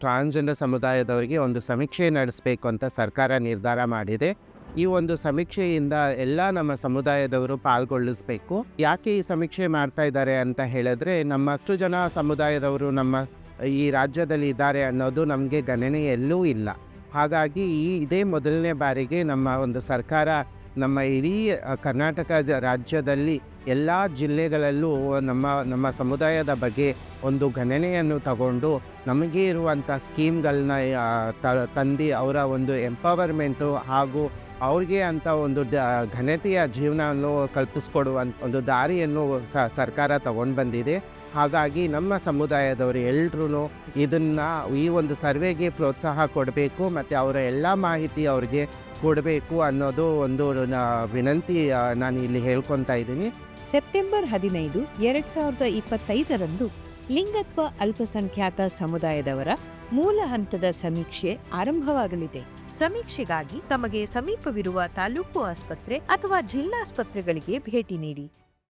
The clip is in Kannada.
ಟ್ರಾನ್ಸ್‌ಜೆಂಡರ್ ಸಮುದಾಯದವರಿಗೆ ಒಂದು ಸಮೀಕ್ಷೆ ನಡೆಸಬೇಕು ಅಂತ ಸರ್ಕಾರ ನಿರ್ಧಾರ ಮಾಡಿದೆ. ಈ ಒಂದು ಸಮೀಕ್ಷೆಯಿಂದ ಎಲ್ಲ ನಮ್ಮ ಸಮುದಾಯದವರು ಪಾಲ್ಗೊಳ್ಳಿಸಬೇಕು. ಯಾಕೆ ಈ ಸಮೀಕ್ಷೆ ಮಾಡ್ತಾ ಇದ್ದಾರೆ ಅಂತ ಹೇಳಿದ್ರೆ, ನಮ್ಮಷ್ಟು ಜನ ಸಮುದಾಯದವರು ನಮ್ಮ ಈ ರಾಜ್ಯದಲ್ಲಿ ಇದ್ದಾರೆ ಅನ್ನೋದು ನಮಗೆ ಗಣನೆಯಲ್ಲೂ ಇಲ್ಲ. ಹಾಗಾಗಿ ಇದೇ ಮೊದಲನೇ ಬಾರಿಗೆ ನಮ್ಮ ಒಂದು ಸರ್ಕಾರ ನಮ್ಮ ಇಡೀ ಕರ್ನಾಟಕ ರಾಜ್ಯದಲ್ಲಿ ಎಲ್ಲ ಜಿಲ್ಲೆಗಳಲ್ಲೂ ನಮ್ಮ ಸಮುದಾಯದ ಬಗ್ಗೆ ಒಂದು ಗಣನೆಯನ್ನು ತಗೊಂಡು ನಮಗೆ ಇರುವಂಥ ಸ್ಕೀಮ್ಗಳನ್ನ ತಂದು ಅವರ ಒಂದು ಎಂಪವರ್ಮೆಂಟು ಹಾಗೂ ಅವ್ರಿಗೆ ಅಂತ ಒಂದು ಘನತೆಯ ಜೀವನವನ್ನು ಕಲ್ಪಿಸ್ಕೊಡುವಂಥ ಒಂದು ದಾರಿಯನ್ನು ಸರ್ಕಾರ ತಗೊಂಡು ಬಂದಿದೆ. ಹಾಗಾಗಿ ನಮ್ಮ ಸಮುದಾಯದವರು ಎಲ್ಲರೂ ಇದನ್ನು ಈ ಒಂದು ಸರ್ವೆಗೆ ಪ್ರೋತ್ಸಾಹ ಕೊಡಬೇಕು ಮತ್ತು ಅವರ ಎಲ್ಲ ಮಾಹಿತಿ ಅವ್ರಿಗೆ ಕೊಡಬೇಕು ಅನ್ನೋದು ಒಂದು ವಿನಂತಿ ನಾನು ಇಲ್ಲಿ ಹೇಳ್ಕೊತಾ ಇದ್ದೀನಿ. ಸೆಪ್ಟೆಂಬರ್ 15, 2025ರಂದು ಲಿಂಗತ್ವ ಅಲ್ಪಸಂಖ್ಯಾತ ಸಮುದಾಯದವರ ಮೂಲ ಹಂತದ ಸಮೀಕ್ಷೆ ಆರಂಭವಾಗಲಿದೆ. ಸಮೀಕ್ಷೆಗಾಗಿ ತಮಗೆ ಸಮೀಪವಿರುವ ತಾಲೂಕು ಆಸ್ಪತ್ರೆ ಅಥವಾ ಜಿಲ್ಲಾಸ್ಪತ್ರೆಗಳಿಗೆ ಭೇಟಿ ನೀಡಿ.